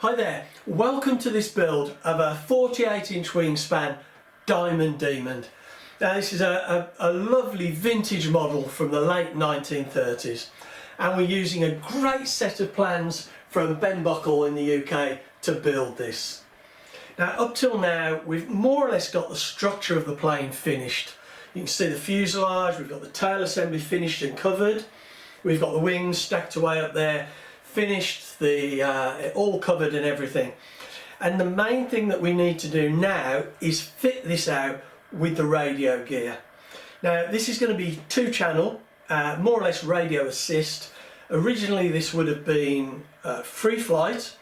Hi there, welcome to this build of a 48-inch wingspan Diamond Demon. Now this is a lovely vintage model from the late 1930s, and we're using a great set of plans from Ben Buckle in the UK to build this. Now up till now we've more or less got the structure of the plane finished. You can see the fuselage, we've got the tail assembly finished and covered, we've got the wings stacked away up there, finished, all covered and everything. And the main thing that we need to do now is fit this out with the radio gear. Now this is going to be 2-channel, more or less radio assist. Originally this would have been free flight,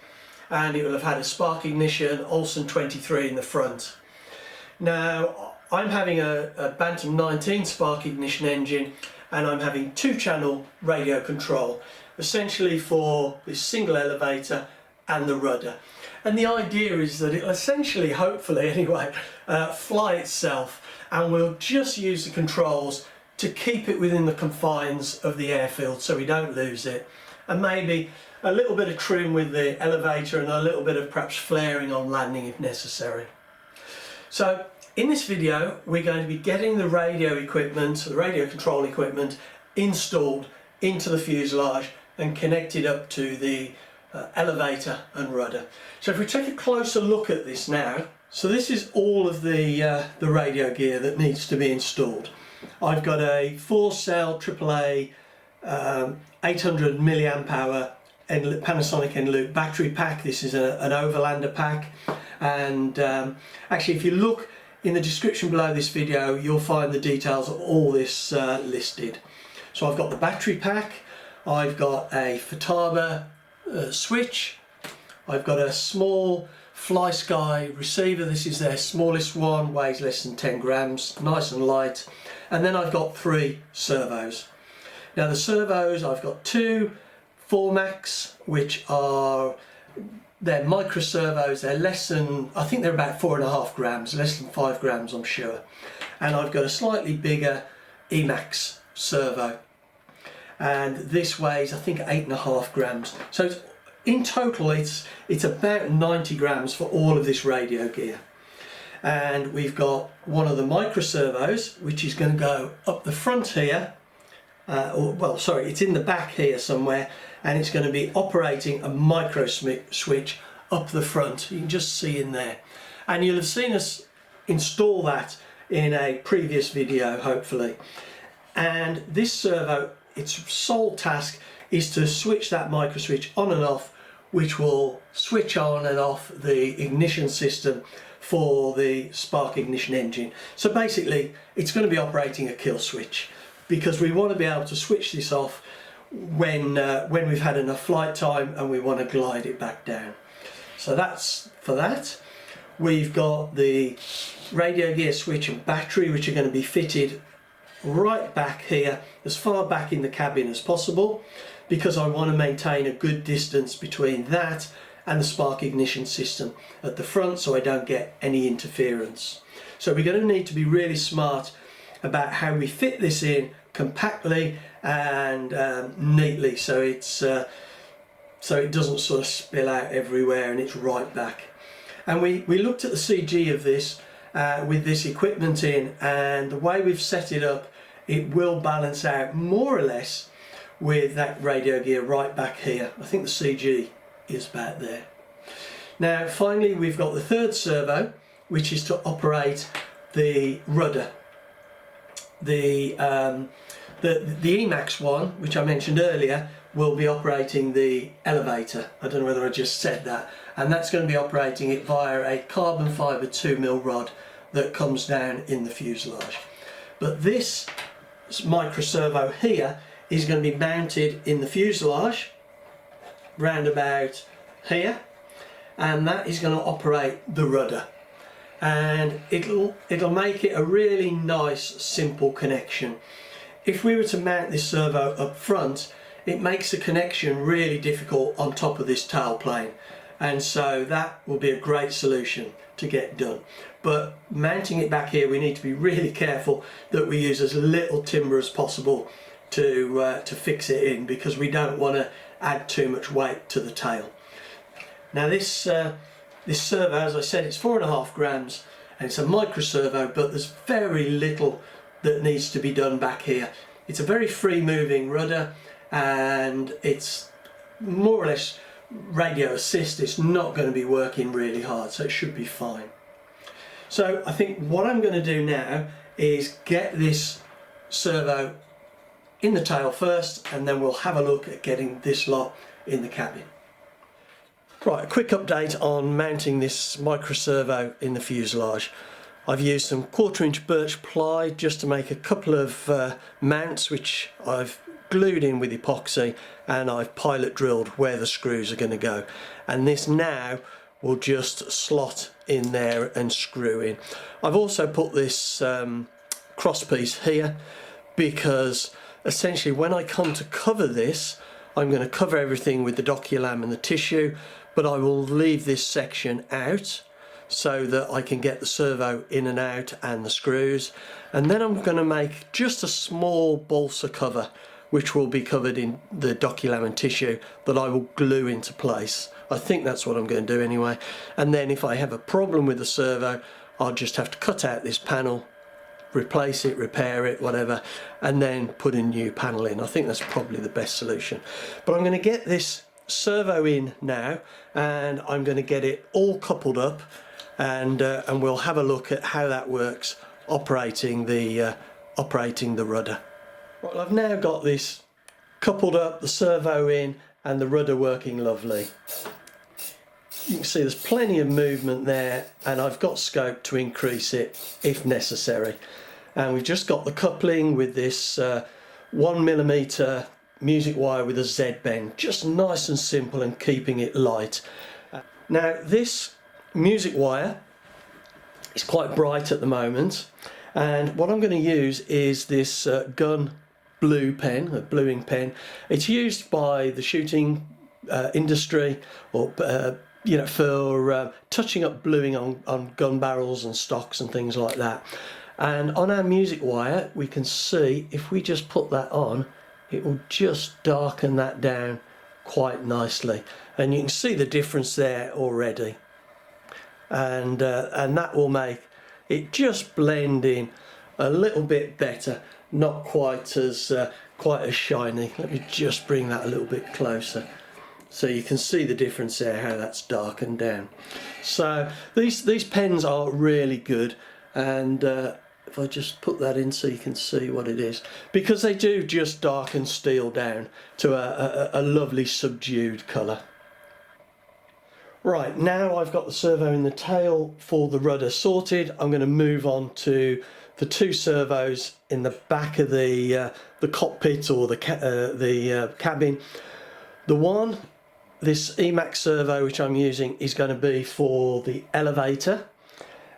and it will have had a spark ignition Olsen 23 in the front. Now I'm having a Bantam 19 spark ignition engine, and I'm having 2-channel radio control, essentially for this single elevator and the rudder. And the idea is that it'll essentially, hopefully anyway, fly itself, and we'll just use the controls to keep it within the confines of the airfield so we don't lose it, and maybe a little bit of trim with the elevator and a little bit of perhaps flaring on landing if necessary. So in this video we're going to be getting the radio equipment, the radio control equipment, installed into the fuselage and connected up to the elevator and rudder. So if we take a closer look at this now, so this is all of the radio gear that needs to be installed. I've got a 4-cell AAA 800 milliamp hour Panasonic N-Loop battery pack. This is an overlander pack, and actually if you look in the description below this video you'll find the details of all this listed. So I've got the battery pack, I've got a Futaba switch, I've got a small FlySky receiver. This is their smallest one, weighs less than 10 grams, nice and light. And then I've got 3 servos. Now the servos, I've got 2 4Max, which are, they're micro servos. They're less than, I think they're about 4.5 grams, less than 5 grams I'm sure. And I've got a slightly bigger Emax servo, and this weighs I think 8.5 grams. So in total it's about 90 grams for all of this radio gear. And we've got one of the micro servos which is going to go up the front here, it's in the back here somewhere, and it's going to be operating a micro switch up the front. You can just see in there, and you'll have seen us install that in a previous video hopefully. And this servo, its sole task is to switch that micro switch on and off, which will switch on and off the ignition system for the spark ignition engine. So basically it's going to be operating a kill switch, because we want to be able to switch this off when we've had enough flight time and we want to glide it back down. So that's for that. We've got the radio gear switch and battery, which are going to be fitted right back here, as far back in the cabin as possible, because I want to maintain a good distance between that and the spark ignition system at the front so I don't get any interference. So we're going to need to be really smart about how we fit this in compactly and neatly, so it doesn't sort of spill out everywhere and it's right back. And we looked at the CG of this with this equipment in, and the way we've set it up, it will balance out more or less with that radio gear right back here. I think the CG is about there. Now finally we've got the 3rd servo, which is to operate the rudder. The Emax one, which I mentioned earlier, will be operating the elevator. I don't know whether I just said that. And that's going to be operating it via a carbon fibre 2mm rod that comes down in the fuselage. But this micro servo here is going to be mounted in the fuselage round about here, and that is going to operate the rudder. And it'll make it a really nice simple connection. If we were to mount this servo up front, it makes the connection really difficult on top of this tail plane, and so that will be a great solution to get done. But mounting it back here, we need to be really careful that we use as little timber as possible to fix it in, because we don't want to add too much weight to the tail. Now this servo, as I said, it's 4.5 grams and it's a micro servo, but there's very little that needs to be done back here. It's a very free moving rudder and it's more or less radio assist. It's not going to be working really hard, so it should be fine. So I think what I'm going to do now is get this servo in the tail first, and then we'll have a look at getting this lot in the cabin. Right, a quick update on mounting this micro servo in the fuselage. I've used some 1/4 inch birch ply just to make a couple of mounts, which I've glued in with epoxy, and I've pilot drilled where the screws are going to go, and this now will just slot in there and screw in. I've also put this cross piece here because essentially when I come to cover this, I'm going to cover everything with the doculam and the tissue, but I will leave this section out so that I can get the servo in and out and the screws, and then I'm going to make just a small balsa cover which will be covered in the doculam and tissue that I will glue into place. I think that's what I'm going to do anyway, and then if I have a problem with the servo, I'll just have to cut out this panel, replace it, repair it, whatever, and then put a new panel in. I think that's probably the best solution. But I'm going to get this servo in now, and I'm going to get it all coupled up, and we'll have a look at how that works operating the rudder. Right, I've now got this coupled up, the servo in, and the rudder working lovely. You can see there's plenty of movement there, and I've got scope to increase it if necessary. And we've just got the coupling with this 1mm music wire with a Z bend, just nice and simple and keeping it light. Now this music wire is quite bright at the moment, and what I'm going to use is this gun blue pen, a bluing pen. It's used by the shooting industry, or you know, for touching up bluing on gun barrels and stocks and things like that. And on our music wire, we can see if we just put that on, it will just darken that down quite nicely, and you can see the difference there already. And that will make it just blend in a little bit better, not quite as shiny. Let me just bring that a little bit closer, so you can see the difference there, how that's darkened down. So these pens are really good, and if I just put that in so you can see what it is, because they do just darken steel down to a lovely subdued colour. Right, now I've got the servo in the tail for the rudder sorted. I'm going to move on to the two servos in the back of the cockpit or the cabin. The one, this Emax servo which I'm using, is going to be for the elevator,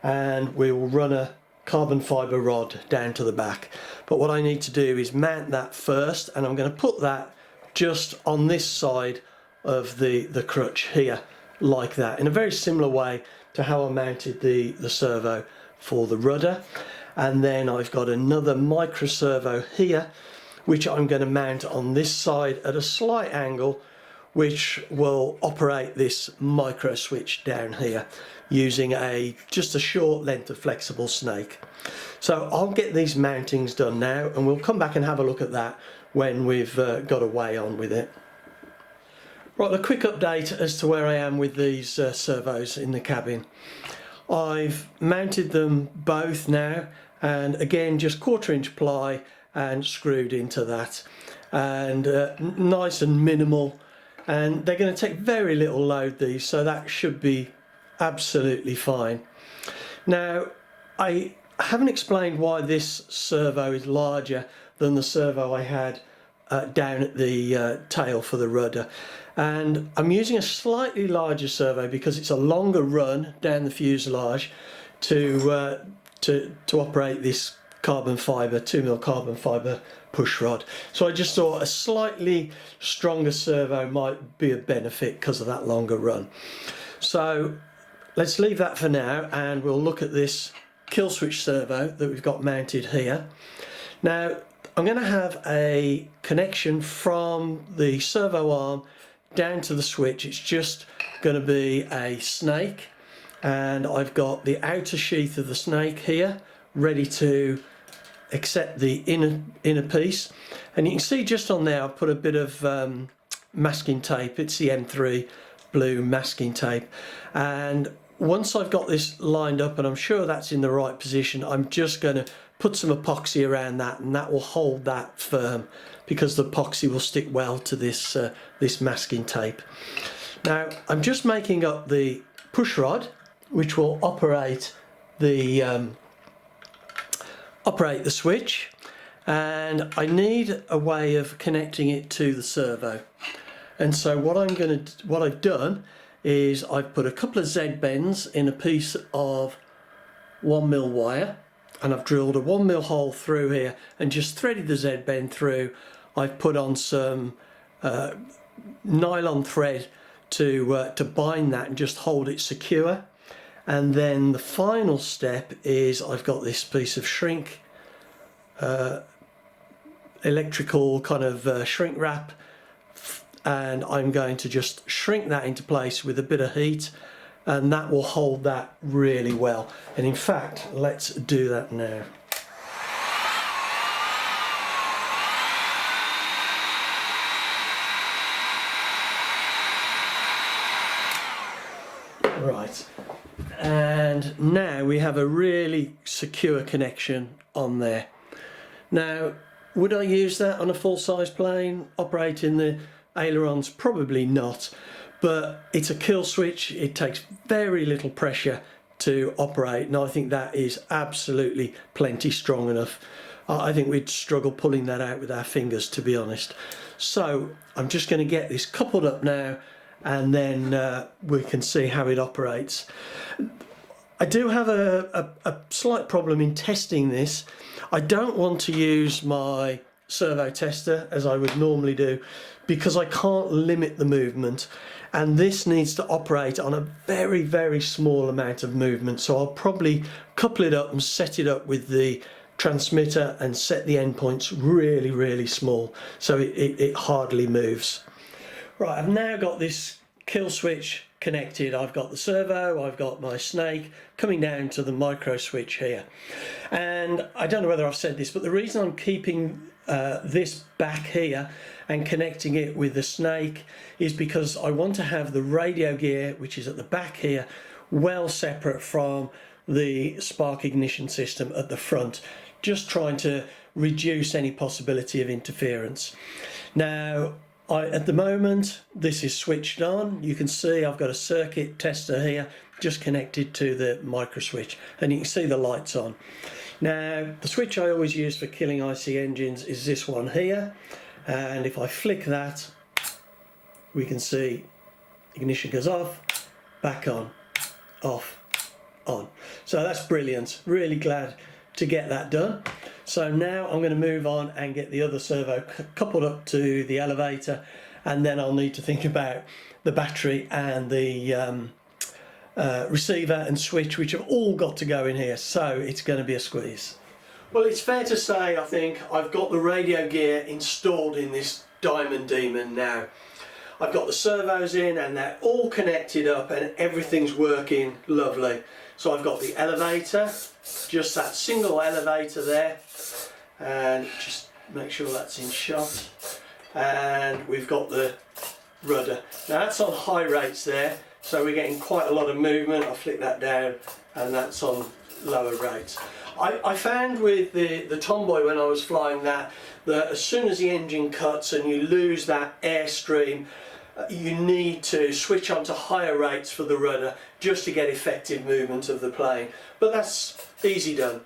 and we will run a carbon fibre rod down to the back. But what I need to do is mount that first, and I'm going to put that just on this side of the crutch here, like that, in a very similar way to how I mounted the servo for the rudder. And then I've got another micro servo here which I'm going to mount on this side at a slight angle, which will operate this micro switch down here using just a short length of flexible snake. So I'll get these mountings done now, and we'll come back and have a look at that when we've got a way on with it. Right, a quick update as to where I am with these servos in the cabin. I've mounted them both now, and again just 1/4 inch ply and screwed into that, and nice and minimal, and they're going to take very little load, these, so that should be absolutely fine. Now I haven't explained why this servo is larger than the servo I had down at the tail for the rudder, and I'm using a slightly larger servo because it's a longer run down the fuselage to operate this carbon fibre, 2mm carbon fibre push rod. So I just thought a slightly stronger servo might be a benefit because of that longer run. So let's leave that for now, and we'll look at this kill switch servo that we've got mounted here. Now I'm going to have a connection from the servo arm down to the switch. It's just going to be a snake, and I've got the outer sheath of the snake here ready to accept the inner piece. And you can see just on there I've put a bit of masking tape. It's the M3 blue masking tape, and once I've got this lined up and I'm sure that's in the right position, I'm just going to put some epoxy around that, and that will hold that firm because the epoxy will stick well to this this masking tape. Now I'm just making up the push rod which will operate the switch, and I need a way of connecting it to the servo. And so what I've done is I've put a couple of Z bends in a piece of 1mm wire, and I've drilled a 1mm hole through here and just threaded the Z bend through. I've put on some nylon thread to bind that and just hold it secure. And then the final step is I've got this piece of shrink electrical kind of shrink wrap, and I'm going to just shrink that into place with a bit of heat, and that will hold that really well. And in fact, let's do that now. Right, and now we have a really secure connection on there. Now, would I use that on a full-size plane operating the ailerons? Probably not, but it's a kill switch. It takes very little pressure to operate, and I think that is absolutely plenty strong enough. I think we'd struggle pulling that out with our fingers, to be honest. So I'm just going to get this coupled up now, and then we can see how it operates. I do have a slight problem in testing this. I don't want to use my servo tester as I would normally do, because I can't limit the movement, and this needs to operate on a very, very small amount of movement. So I'll probably couple it up and set it up with the transmitter and set the endpoints really, really small so it hardly moves. Right, I've now got this kill switch connected. I've got the servo, I've got my snake coming down to the micro switch here. And I don't know whether I've said this, but the reason I'm keeping this back here and connecting it with the snake is because I want to have the radio gear, which is at the back here, well separate from the spark ignition system at the front, just trying to reduce any possibility of interference. Now, at the moment this is switched on. You can see I've got a circuit tester here just connected to the micro switch, and you can see the lights on. Now, the switch I always use for killing IC engines is this one here, and if I flick that, we can see ignition goes off, back on, off, on. So that's brilliant. Really glad to get that done. So now I'm going to move on and get the other servo coupled up to the elevator, and then I'll need to think about the battery and the receiver and switch, which have all got to go in here, so it's going to be a squeeze. Well, it's fair to say I think I've got the radio gear installed in this Diamond Demon now. I've got the servos in and they're all connected up and everything's working lovely. So I've got the elevator, just that single elevator there, and just make sure that's in shot. And we've got the rudder. Now that's on high rates there, so we're getting quite a lot of movement. I'll flick that down and that's on lower rates. I found with the Tomboy when I was flying that as soon as the engine cuts and you lose that airstream, you need to switch on to higher rates for the rudder just to get effective movement of the plane, but that's easy done.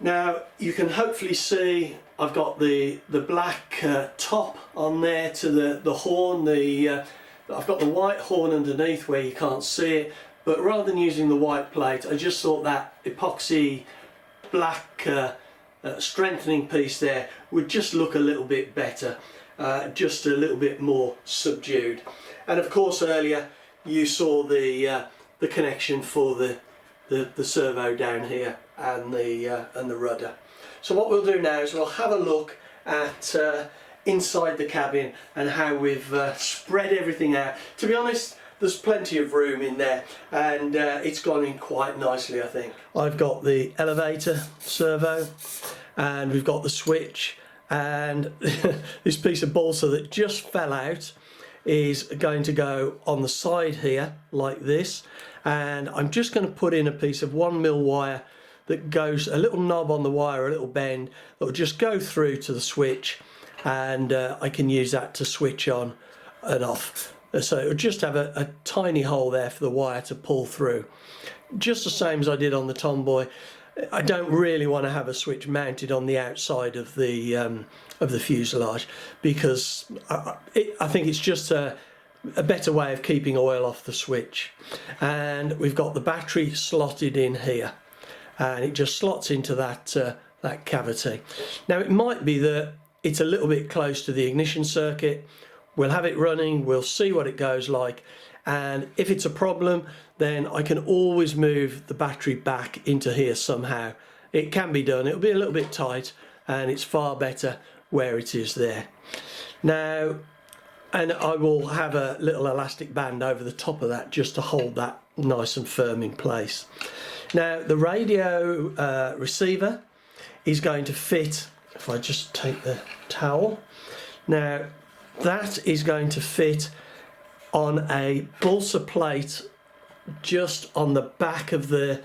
Now you can hopefully see I've got the black top on there to the horn. I've got the white horn underneath where you can't see it, but rather than using the white plate, I just thought that epoxy black strengthening piece there would just look a little bit better. Just a little bit more subdued. And of course earlier you saw the connection for the servo down here and the rudder. So what we'll do now is we'll have a look at inside the cabin and how we've spread everything out. To be honest, there's plenty of room in there, and it's gone in quite nicely, I think. I've got the elevator servo, and we've got the switch, and this piece of balsa that just fell out is going to go on the side here like this, and I'm just going to put in a piece of 1mm wire that goes, a little knob on the wire, a little bend that will just go through to the switch, and I can use that to switch on and off. So it will just have a tiny hole there for the wire to pull through, just the same as I did on the Tomboy. I don't really want to have a switch mounted on the outside of the fuselage, because I think it's just a better way of keeping oil off the switch. And we've got the battery slotted in here, and it just slots into that cavity. Now it might be that it's a little bit close to the ignition circuit. We'll have it running, we'll see what it goes like, and if it's a problem, then I can always move the battery back into here somehow. It can be done. It'll be a little bit tight, and it's far better where it is there. Now, and I will have a little elastic band over the top of that just to hold that nice and firm in place. Now, the radio receiver is going to fit, if I just take the towel, now that is going to fit on a balsa plate just on the back of the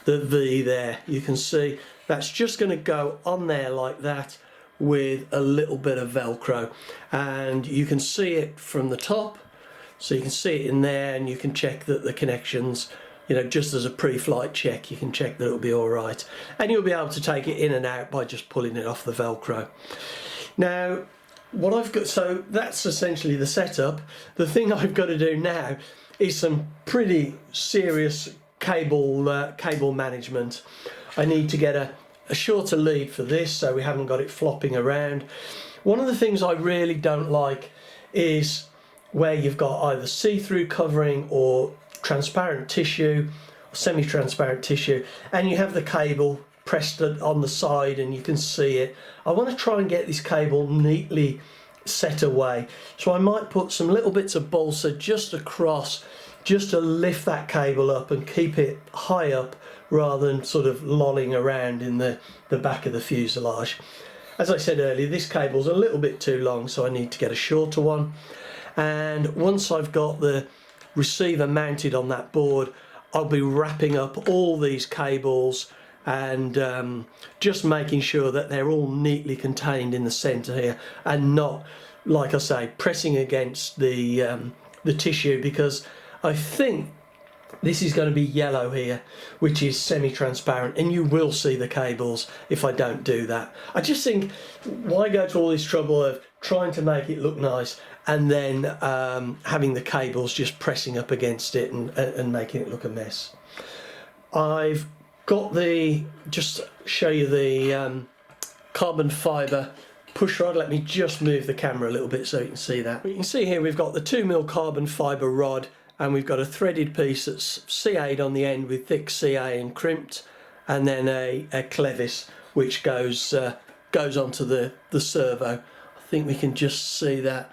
V there. You can see that's just going to go on there like that with a little bit of Velcro, and you can see it from the top, so you can see it in there, and you can check that the connections, you know, just as a pre-flight check, you can check that it'll be all right, and you'll be able to take it in and out by just pulling it off the Velcro. Now what I've got, so that's essentially the setup. The thing I've got to do now is some pretty serious cable management. I need to get a shorter lead for this, so we haven't got it flopping around. One of the things I really don't like is where you've got either see-through covering or transparent tissue, or semi-transparent tissue, and you have the cable pressed on the side and you can see it. I want to try and get this cable neatly set away, so I might put some little bits of balsa just across, just to lift that cable up and keep it high up rather than sort of lolling around in the back of the fuselage. As I said earlier, this cable's a little bit too long, so I need to get a shorter one. And once I've got the receiver mounted on that board, I'll be wrapping up all these cables and just making sure that they're all neatly contained in the center here, and not, like I say, pressing against the tissue, because I think this is going to be yellow here, which is semi-transparent, and you will see the cables if I don't do that. I just think, why go to all this trouble of trying to make it look nice and then having the cables just pressing up against it and making it look a mess. I've got just show you the carbon fibre push rod. Let me just move the camera a little bit so you can see that. You can see here we've got the 2mm carbon fibre rod, and we've got a threaded piece that's CA'd on the end with thick CA and crimped, and then a clevis which goes onto the servo. I think we can just see that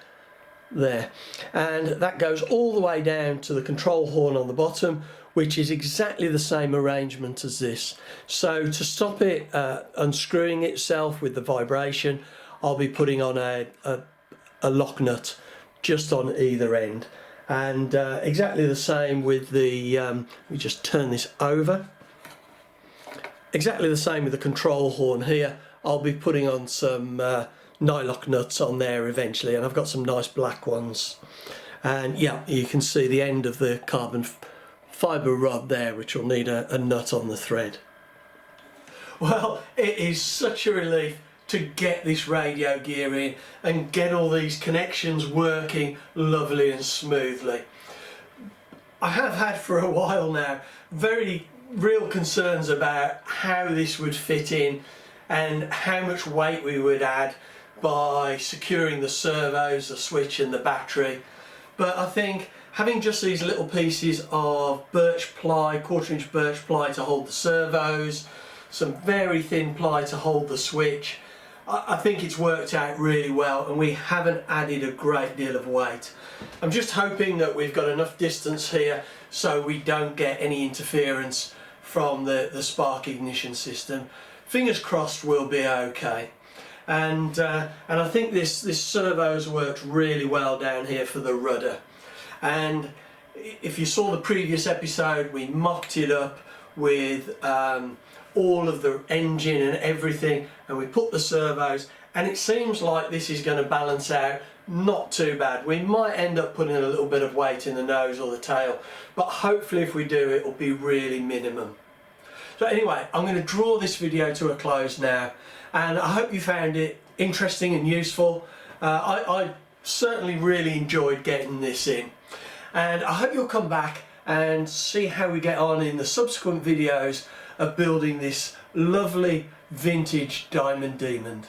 there, and that goes all the way down to the control horn on the bottom, which is exactly the same arrangement as this. So to stop it unscrewing itself with the vibration, I'll be putting on a lock nut just on either end. And exactly the same with the, let me just turn this over, exactly the same with the control horn here. I'll be putting on some nylock nuts on there eventually, and I've got some nice black ones. And yeah, you can see the end of the carbon fibre rod there, which will need a nut on the thread. Well, it is such a relief to get this radio gear in and get all these connections working lovely and smoothly. I have had for a while now very real concerns about how this would fit in and how much weight we would add by securing the servos, the switch and the battery, but I think having just these little pieces of birch ply, 1/4" birch ply to hold the servos, some very thin ply to hold the switch, I think it's worked out really well, and we haven't added a great deal of weight. I'm just hoping that we've got enough distance here so we don't get any interference from the spark ignition system. Fingers crossed we'll be okay. And I think this servo's worked really well down here for the rudder. And if you saw the previous episode, we mocked it up with all of the engine and everything, and we put the servos, and it seems like this is going to balance out not too bad. We might end up putting a little bit of weight in the nose or the tail, but hopefully if we do, it will be really minimum. So anyway, I'm going to draw this video to a close now, and I hope you found it interesting and useful. I certainly really enjoyed getting this in, and I hope you'll come back and see how we get on in the subsequent videos of building this lovely vintage Diamond Demon.